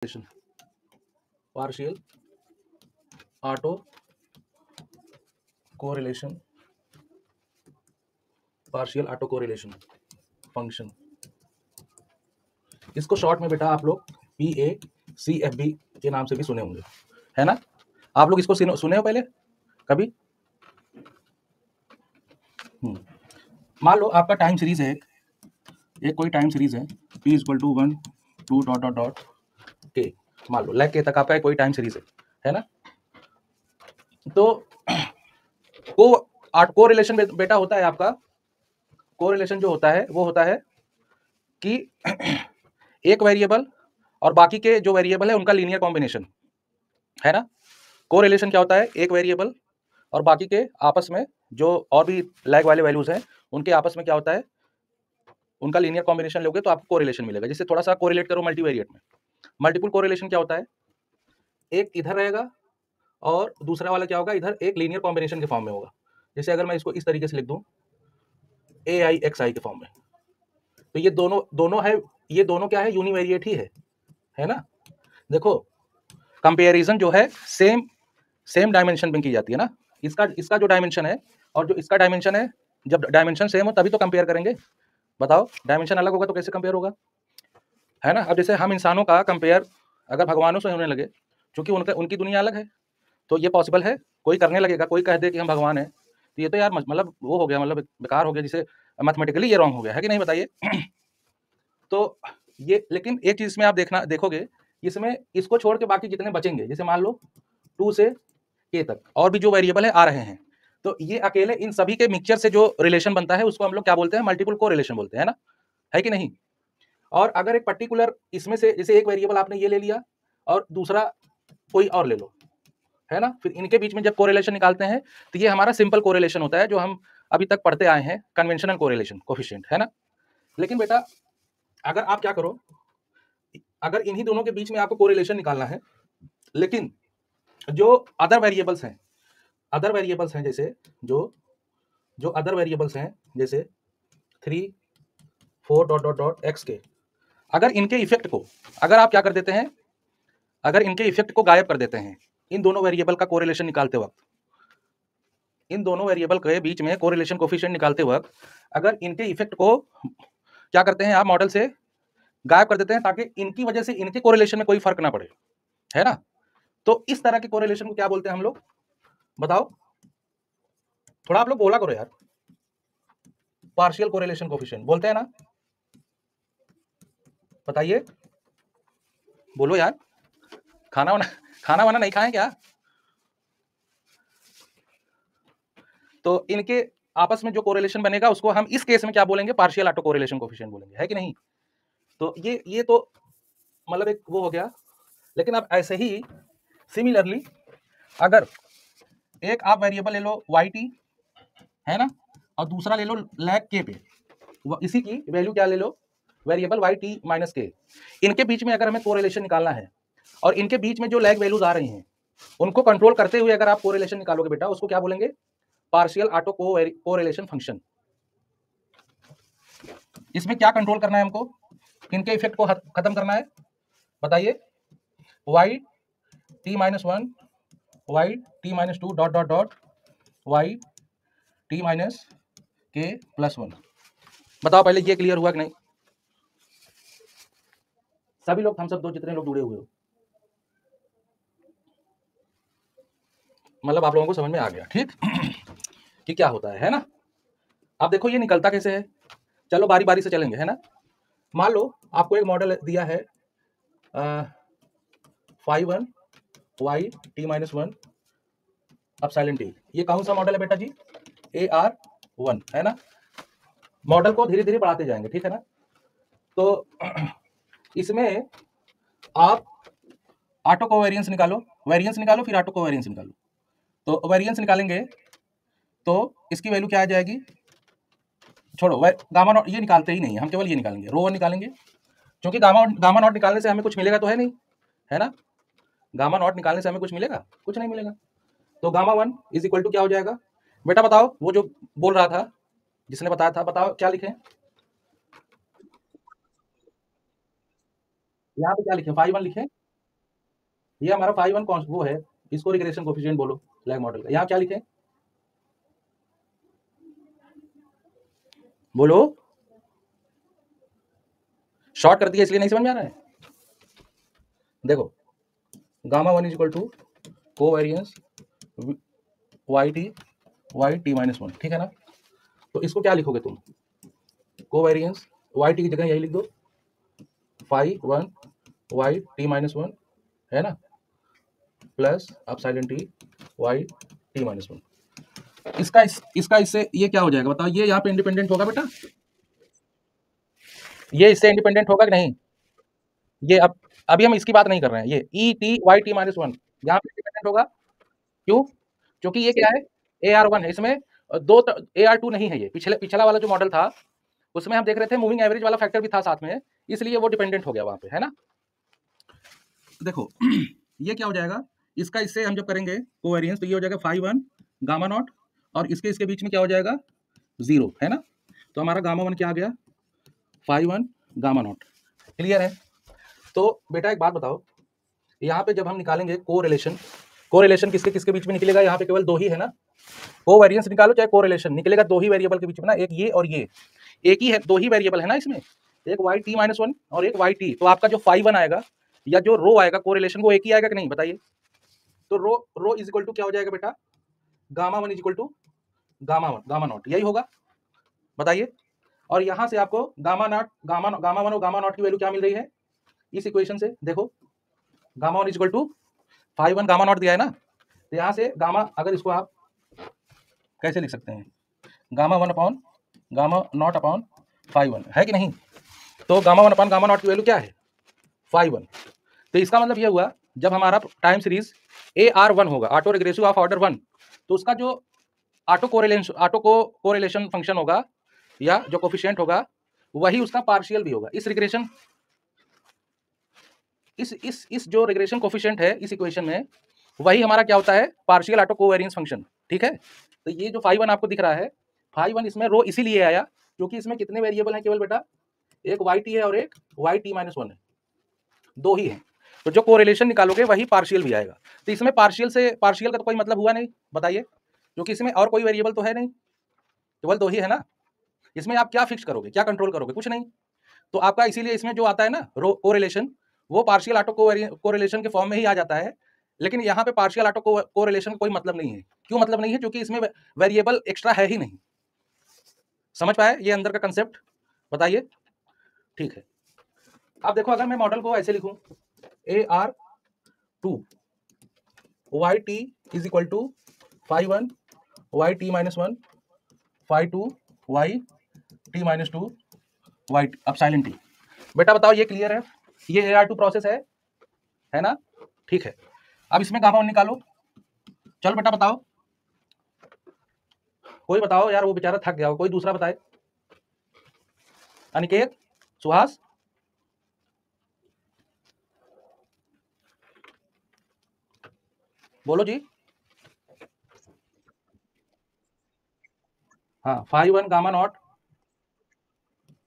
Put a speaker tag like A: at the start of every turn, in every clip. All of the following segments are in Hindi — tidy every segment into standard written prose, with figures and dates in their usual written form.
A: partial auto correlation function. इसको शॉर्ट में बेटा आप लोग PACFB के नाम से भी सुने होंगे, है ना? आप लोग इसको सुने हो पहले कभी? मान लो आपका टाइम सीरीज है, एक कोई टाइम सीरीज है P = 1 2 ... के, मान लो लैग के तक आपका कोई टाइम सीरीज है ना? तो कोरिलेशन बेटा होता है आपका, कोरिलेशन जो होता है वो होता है कि एक वेरिएबल और बाकी के जो वेरिएबल है उनका लीनियर कॉम्बिनेशन, है ना? कोरिलेशन क्या होता है? एक वेरिएबल और बाकी के आपस में जो और भी लैग वाले वैल्यूज हैं उनके आपस में क्या होता है, उनका लीनियर कॉम्बिनेशन लोगे तो आपको कोरिलेशन मिलेगा। जिससे थोड़ा सा कोरिलेट करो मल्टीवेरिएट में। मल्टीपल कोरिलेशन क्या होता है? एक इधर रहेगा और दूसरा वाला क्या होगा, इधर एक लीनियर कॉम्बिनेशन के फॉर्म में होगा। जैसे अगर मैं इसको इस तरीके से लिख दूं AIXI के फॉर्म में, तो ये दोनों है, ये दोनों क्या है, यूनिवेरिएट ही है ना? देखो कंपैरिजन जो है सेम डायमेंशन में की जाती है ना। इसका जो डायमेंशन है और जो इसका डायमेंशन है, जब डायमेंशन सेम हो तभी तो कंपेयर करेंगे। बताओ, डायमेंशन अलग होगा तो कैसे कंपेयर होगा, है ना? अब जैसे हम इंसानों का कंपेयर अगर भगवानों से होने लगे, क्योंकि उनकी दुनिया अलग है, तो ये पॉसिबल है। कोई करने लगेगा, कोई कह दे कि हम भगवान हैं, तो ये तो यार मतलब वो हो गया, मतलब बेकार हो गया, जिसे मैथमेटिकली ये रॉन्ग हो गया, है कि नहीं बताइए? तो ये, लेकिन एक चीज में आप देखोगे, इसमें इसको छोड़ के बाकी जितने बचेंगे, जैसे मान लो 2 से K तक और भी जो वेरिएबल है आ रहे हैं, तो ये अकेले इन सभी के मिक्सचर से जो रिलेशन बनता है उसको हम लोग क्या बोलते हैं? मल्टीपल कोरिलेशन बोलते हैं ना, है कि नहीं? और अगर एक पर्टिकुलर इसमें से, जैसे एक वेरिएबल आपने ये ले लिया और दूसरा कोई और ले लो, है ना? फिर इनके बीच में जब कोरिलेशन निकालते हैं तो ये हमारा सिंपल कोरिलेशन होता है, जो हम अभी तक पढ़ते आए हैं, कन्वेंशनल कोरिलेशन कोफिशिएंट, है ना? लेकिन बेटा अगर आप क्या करो, अगर इन्हीं दोनों के बीच में आपको कोरिलेशन निकालना है, लेकिन जो अदर वेरिएबल्स हैं जैसे जो अदर वेरिएबल्स हैं जैसे 3 4 ... x के, अगर इनके इफेक्ट को, अगर आप क्या कर देते हैं, अगर इनके इफेक्ट को गायब कर देते हैं इन दोनों वेरिएबल का कोरिलेशन निकालते वक्त, इन दोनों वेरिएबल के बीच में कोरिलेशन कोफिशिएंट निकालते वक्त अगर इनके इफेक्ट को क्या करते हैं आप, मॉडल से गायब कर देते हैं, ताकि इनकी वजह से इनके कोरिलेशन में कोई फर्क ना पड़े, है ना? तो इस तरह के कोरिलेशन को क्या बोलते हैं हम लोग, बताओ? थोड़ा आप लोग बोला करो यार। पार्शियल कोरिलेशन कोफिशिएंट बोलते हैं ना, बताइए, बोलो यार। खाना वाना नहीं खाएं क्या? तो इनके आपस में जो कोरिलेशन बनेगा उसको हम इस केस में क्या बोलेंगे? पार्शियल ऑटो कोरिलेशन कोफिशिएंट बोलेंगे, है कि नहीं? तो ये तो मतलब एक वो हो गया। लेकिन अब ऐसे ही सिमिलरली अगर एक आप वेरिएबल ले लो YT, है ना, और दूसरा ले लो लैग K पे, इसी की वैल्यू क्या ले लो, वेरिएबल YT - K, इनके बीच में अगर हमें कोरिलेशन निकालना है और इनके बीच में जो लैग वैल्यूज आ रही हैं उनको कंट्रोल करते हुए अगर आप कोरिलेशन निकालोगे बेटा, उसको क्या बोलेंगे? Partial auto correlation function. इसमें क्या कंट्रोल करना है हमको? इनके इफेक्ट को खत्म करना है, बताइए? YT - 1 YT - 2 ... YT - K + 1। बताओ पहले ये क्लियर हुआ कि नहीं? सभी लोग, हम सब दो जितने लोग जुड़े हुए हो, मतलब आप लोगों को समझ में आ गया, ठीक? कि क्या होता है ना? अब देखो ये निकलता कैसे है, चलो बारी बारी से चलेंगे, है ना? मान लो आपको एक मॉडल दिया है 5 YT - 1 एप्सिलॉन T। ये कौन सा मॉडल है बेटा जी? AR1, है ना? मॉडल को धीरे धीरे बढ़ाते जाएंगे, ठीक है ना? तो इसमें आप ऑटो कोवेरिएंस निकालो, वेरिएंस निकालो, फिर ऑटो कोवेरिएंस निकालो। तो वेरिएंस निकालेंगे तो इसकी वैल्यू क्या आ जाएगी? छोड़ो, गामा नॉट ये निकालते ही नहीं, हम केवल ये निकालेंगे, ρ1 निकालेंगे, क्योंकि गामा नॉट निकालने से हमें कुछ मिलेगा तो है नहीं, है ना? गामा नॉट निकालने से हमें कुछ मिलेगा? कुछ नहीं मिलेगा। तो Γ1 = क्या हो जाएगा बेटा? बताओ, वो जो बोल रहा था, जिसने बताया था, बताओ क्या लिखें? यहाँ पे क्या लिखें? 5 1 लिखें ये हमारा फाई वन वो है, इसको रिग्रेशन कोफिशिएंट बोलो लैग मॉडल का। यहाँ क्या लिखे बोलो, शॉर्ट कर दिया इसलिए नहीं समझ में आ रहा है। देखो gamma one is equal to covariance Y T minus one, ठीक है ना। तो इसको क्या लिखोगे तुम, कोवेरियंस वाई टी की जगह यही लिख दो phi one Y T minus one, है ना, plus epsilon T Y T minus one. इसका इससे ये क्या हो जाएगा बताओ, ये यहाँ पे इंडिपेंडेंट होगा बेटा, ये इससे इंडिपेंडेंट होगा कि नहीं। ये अब अभी हम इसकी बात नहीं कर रहे हैं, ये E T Y T minus one यहाँ पे इंडिपेंडेंट होगा। क्यों, क्योंकि ये क्या है ए आर वन है, इसमें दो ए आर टू नहीं है। ये पिछला वाला जो मॉडल था उसमें हम देख रहे थे मूविंग एवरेज वाला फैक्टर भी था साथ में, इसलिए वो डिपेंडेंट हो गया वहां पे, है ना। देखो ये क्या हो जाएगा, इसका इससे हम जब करेंगे कोवेरियंस तो ये हो जाएगा फाई वन गामा नॉट, और इसके बीच में क्या हो जाएगा जीरो, है ना। तो हमारा गामा वन क्या आ गया phi one gamma naught, clear है। तो बेटा एक बात बताओ, यहाँ पे जब हम निकालेंगे कोरिलेशन किसके किसके बीच में निकलेगा, यहाँ पे केवल दो ही है ना, कोवेरियंस निकालो चाहे कोरिलेशन निकलेगा दो ही वेरिएबल के बीच में ना, एक ये और ये, एक ही है, दो ही वेरिएबल है ना इसमें, एक वाई टी माइनस वन और एक वाई टी। तो आपका जो फाई वन आएगा या जो रो आएगा कोरिलेशन वो एक ही आएगा कि नहीं बताइए। तो रो इज इक्वल टू क्या हो जाएगा बेटा, gamma one is equal to gamma naught, यही होगा बताइए। और यहां से आपको गामा वन और गामा नॉट की वैल्यू क्या मिल रही है इस इक्वेशन से, देखो gamma one is equal to phi one gamma naught दिया है ना, तो यहां से गामा, अगर इसको आप कैसे लिख सकते हैं, gamma one upon gamma naught upon phi one, है कि नहीं। तो gamma one upon gamma naught की वैल्यू क्या है फाई वन। तो इसका मतलब ये हुआ जब हमारा time series A R one होगा, auto regressive of order one, तो उसका जो ऑटो कोरिलेशन फंक्शन होगा या जो कोफिशिएंट होगा वही उसका पार्शियल भी होगा। इस रिग्रेशन इस जो रिग्रेशन कोफिशिएंट है इस इक्वेशन में वही हमारा क्या होता है पार्शियल ऑटो कोवेरियंस फंक्शन, ठीक है। तो ये जो फाई वन आपको दिख रहा है, फाई वन इसमें रो इसीलिए आया क्योंकि इसमें कितने वेरिएबल हैं केवल बेटा, एक वाई टी है और एक वाई टी माइनस वन है, दो ही हैं। तो जो कोरिलेशन निकालोगे वही पार्शियल भी आएगा। तो इसमें पार्शियल का तो कोई मतलब हुआ नहीं बताइए, क्योंकि इसमें और कोई वेरिएबल तो है नहीं, केवल दो ही है ना। इसमें आप क्या फिक्स करोगे, क्या कंट्रोल करोगे, कुछ नहीं। तो आपका इसीलिए इसमें जो आता है ना कोरिलेशन वो पार्शियल ऑटो कोरिलेशन के फॉर्म में ही आ जाता है। लेकिन यहाँ पे पार्शियल ऑटो कोरिलेशन का कोई मतलब नहीं है। क्यों मतलब नहीं है, क्योंकि इसमें वेरिएबल एक्स्ट्रा है ही नहीं। समझ पाए ये अंदर का कंसेप्ट बताइए, ठीक है। अब देखो अगर मैं मॉडल को ऐसे लिखूं A R two Y T is equal to phi one Y T minus one phi two Y T minus two Y epsilon T. बेटा बताओ ये क्लियर है, ये ए आर टू प्रोसेस है ना, ठीक है। अब इसमें गामा वन निकालो, चल बेटा बताओ, कोई बताओ यार, वो बेचारा थक गया हो, कोई दूसरा बताए, अनिकेत, सुहास, बोलो जी। हाँ phi one gamma naught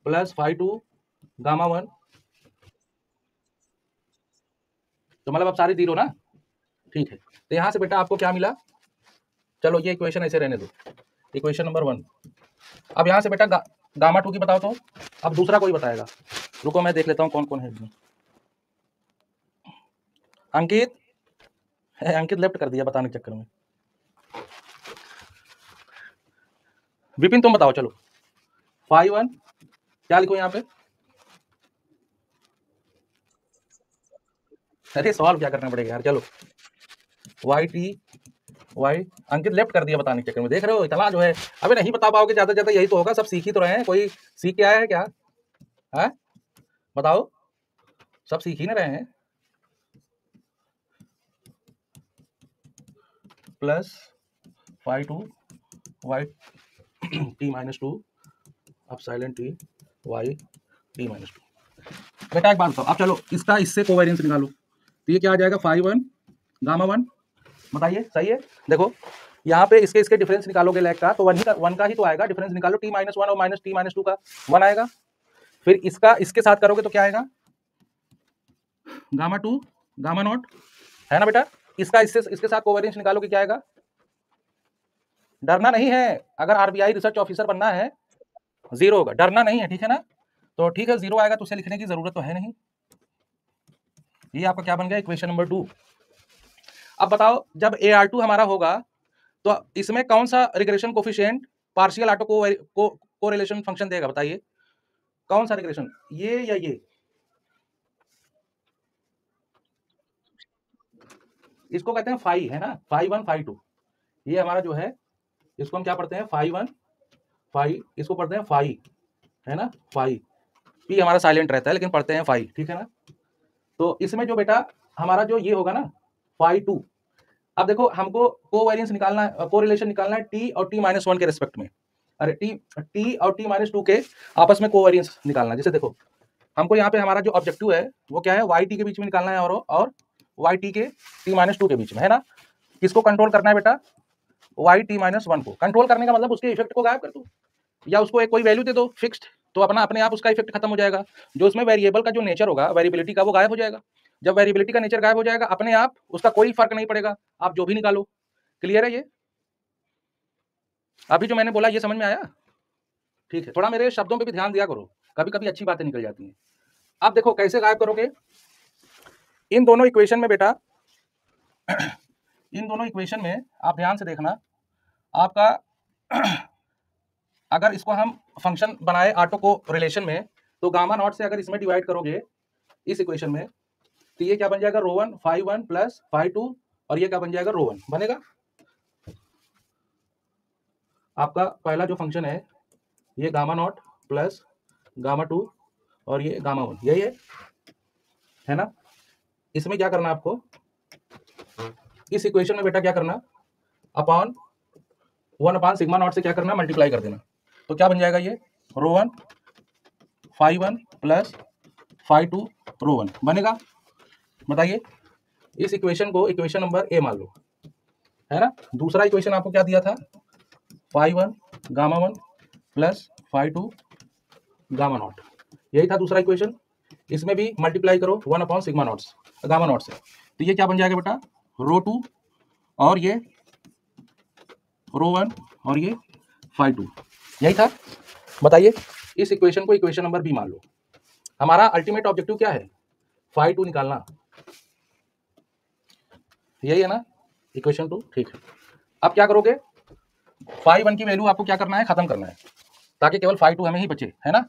A: plus phi two gamma one, तो मतलब अब सारी जीरो ना, ठीक है। तो यहां से बेटा आपको क्या मिला, चलो ये इक्वेशन ऐसे रहने दो, इक्वेशन नंबर वन। अब यहां से बेटा गामा टू की बताओ, तो अब दूसरा कोई बताएगा, रुको मैं देख लेता हूं कौन कौन है इसमें। अंकित, अंकित लेफ्ट कर दिया बताने के चक्कर में। विपिन तुम बताओ, चलो फाई वन क्या लिखो यहाँ पे, अरे सवाल क्या करना पड़ेगा यार, चलो वाई टी वाई, अंकित लेफ्ट कर दिया बताने के चक्कर में, देख रहे हो इतना जो है। अबे नहीं बता पाओगे, ज्यादा ज्यादा यही तो होगा, सब सीख ही तो रहे हैं, कोई सीख के आया है क्या है, बताओ, सब सीख ही ना रहे हैं। Plus phi two Y T minus two epsilon T Y T minus two. बेटा एक बात बताओ, अब चलो इसका इससे कोवेरियंस निकालो, तो ये क्या आ जाएगा फाई वन गामा वन, बताइए सही है। देखो यहाँ पे इसके डिफरेंस निकालोगे लैग का, तो वन का ही तो आएगा, डिफरेंस निकालो टी माइनस वन और माइनस टी माइनस टू का वन आएगा। फिर इसका इसके साथ करोगे तो क्या आएगा गामा टू गामा नॉट, है ना बेटा। इसका इसके साथ कोवेरिएंस निकालो कि क्या आएगा। डरना नहीं है, अगर आरबीआई रिसर्च ऑफिसर बनना है 0 होगा, डरना नहीं है, ठीक है ना। तो ठीक है 0 आएगा तो उसे लिखने की जरूरत तो है नहीं। ये आपका क्या बन गया, इक्वेशन नंबर 2। अब बताओ जब AR2 हमारा होगा तो इसमें कौन सा regression coefficient partial auto correlation function देगा, बताइए कौन सा रिग्रेशन, ये या ये। इसको कहते हैं फाई, है ना, फाई 1 फाई 2। ये हमारा जो है इसको हम क्या पढ़ते हैं, फाई 1 फाई, इसको पढ़ते हैं फाई, है ना, फाई। पी हमारा साइलेंट रहता है लेकिन पढ़ते हैं फाई, ठीक है ना। तो इसमें जो बेटा हमारा जो ये होगा ना फाई 2, अब देखो हमको कोवेरिएंस निकालना है, कोरिलेशन निकालना है टी और t-1 के रेस्पेक्ट में। अरे टी और t-2 के आपस में कोवेरिएंस निकालना है। जैसे देखो हमको यहाँ पे हमारा जो ऑब्जेक्टिव है वो क्या है, वाई टी के बीच में निकालना है और वाई टी के t-2 के बीच में, है ना। किसको कंट्रोल करना है बेटा, y t-1 को। कंट्रोल करने का मतलब उसके इफेक्ट को गायब कर दो या उसको एक कोई वैल्यू दे दो फिक्स्ड, तो अपने आप उसका इफेक्ट खत्म हो जाएगा। जो उसमें वेरिएबल का जो नेचर होगा, वेरिएबिलिटी का, वो गायब हो जाएगा। जब वेरिएबिलिटी का नेचर गायब हो जाएगा अपने आप उसका कोई फर्क नहीं पड़ेगा, आप जो भी निकालो। क्लियर है ये, अभी जो मैंने बोला ये समझ में आया, ठीक है। थोड़ा मेरे शब्दों पे भी ध्यान दिया करो, कभी कभी अच्छी बातें निकल जाती हैं। अब देखो कैसे गायब करोगे, इन दोनों इक्वेशन में बेटा, इन दोनों इक्वेशन में आप ध्यान से देखना, आपका अगर इसको हम फंक्शन बनाए ऑटो को रिलेशन में, तो गामा नॉट से अगर इसमें डिवाइड करोगे इस इक्वेशन में, तो ये क्या बन जाएगा, रो 1 फाई 1 प्लस फाई 2, और ये क्या बन जाएगा, रो 1 बनेगा। आपका पहला जो फंक्शन है ये गामा नॉट प्लस गामा 2 और ये गामा 1, यही है ना। इसमें क्या करना आपको, इस इक्वेशन में बेटा क्या करना, अपॉन 1 अपॉन सिग्मा नॉट से क्या करना, मल्टीप्लाई कर देना। तो क्या बन जाएगा ये, रो 1 फाई 1 प्लस फाई 2 रो 1 बनेगा। बताइए इस इक्वेशन को इक्वेशन नंबर ए मान लो, है ना। दूसरा इक्वेशन आपको क्या दिया था, phi 1 gamma 1 plus phi 2 gamma naught, यही था दूसरा इक्वेशन। इसमें भी मल्टीप्लाई करो 1 upon sigma naught gamma naught से, तो ये क्या बन जाएगा बेटा, रो 2 और ये रो 1 और ये फाई 2, यही था। बताइए इस इक्वेशन को इक्वेशन नंबर बी मान लो। हमारा अल्टीमेट ऑब्जेक्टिव क्या है, फाई 2 निकालना, यही है ना, इक्वेशन 2, ठीक है। अब क्या करोगे, फाई 1 की वैल्यू आपको क्या करना है, खत्म करना है, ताकि केवल फाई 2 हमें ही बचे, है ना।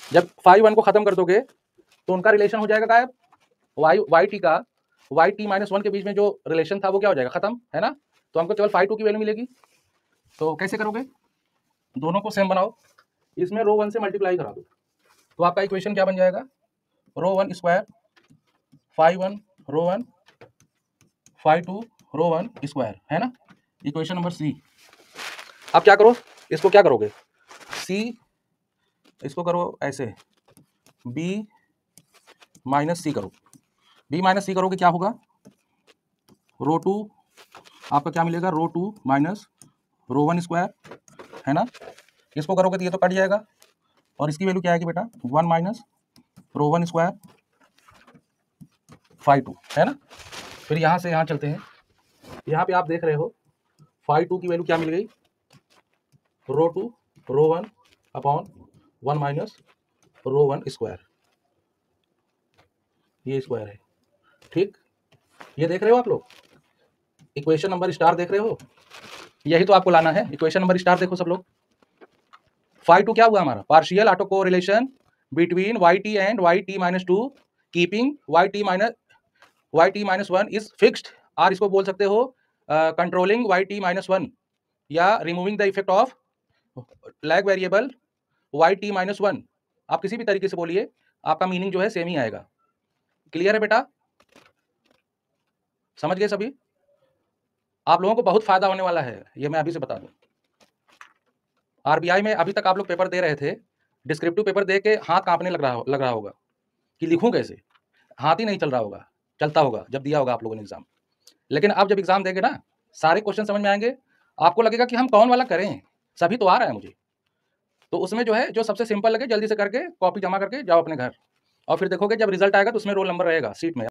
A: जब फाई 1 को खत्म कर दोगे तो उनका रिलेशन हो जाएगा गायब, वाई टी का वाई t-1 के बीच में जो रिलेशन था वो क्या हो जाएगा, खत्म, है ना। तो हमको केवल फाई 2 की वैल्यू मिलेगी। तो कैसे करोगे, दोनों को सेम बनाओ, इसमें रो 1 से मल्टीप्लाई करा दो, तो आपका इक्वेशन क्या बन जाएगा, rho 1 square phi 1 rho 1 phi 2 rho 1 square, है ना। Equation number C. अब क्या करो, इसको क्या करोगे, सी, इसको करो ऐसे, बी माइनस सी करो, बी माइनस सी करोगे क्या होगा, रो 2 आपका क्या मिलेगा, रो 2 माइनस रो 1 स्क्वायर, है ना। इसको करोगे तो ये तो कट जाएगा, और इसकी वैल्यू क्या आएगी बेटा, 1 माइनस रो 1 स्क्वायर फाई 2, है ना। फिर यहाँ से यहाँ चलते हैं, यहाँ पे आप देख रहे हो फाई 2 की वैल्यू क्या मिल गई, रो 2 rho 1 upon 1 minus rho 1 square, ये स्क्वायर है, ठीक। ये देख रहे हो आप लोग, इक्वेशन नंबर स्टार देख रहे हो, यही तो आपको लाना है, इक्वेशन नंबर स्टार देखो सब लोग। फाई 2 क्या हुआ हमारा, partial auto correlation between Y T and Y t-2 keeping Y t-1 is fixed, और इसको बोल सकते हो कंट्रोलिंग वाई t-1 या removing the effect of lag variable Y t-1। आप किसी भी तरीके से बोलिए, आपका मीनिंग जो है सेम ही आएगा। क्लियर है बेटा, समझ गए सभी। आप लोगों को बहुत फायदा होने वाला है, ये मैं अभी से बता दूं। आरबीआई में अभी तक आप लोग पेपर दे रहे थे, डिस्क्रिप्टिव पेपर दे के हाथ कांपने लग रहा होगा कि लिखूं कैसे, हाथ ही नहीं चल रहा होगा, चलता होगा जब दिया होगा आप लोगों ने एग्जाम। लेकिन अब जब एग्जाम देंगे ना, सारे क्वेश्चन समझ में आएंगे, आपको लगेगा कि हम कौन वाला करें, सभी तो आ रहा है मुझे। तो उसमें जो है जो सबसे सिंपल लगे जल्दी से करके कॉपी जमा करके जाओ अपने घर, और फिर देखोगे जब रिजल्ट आएगा तो उसमें रोल नंबर रहेगा सीट में।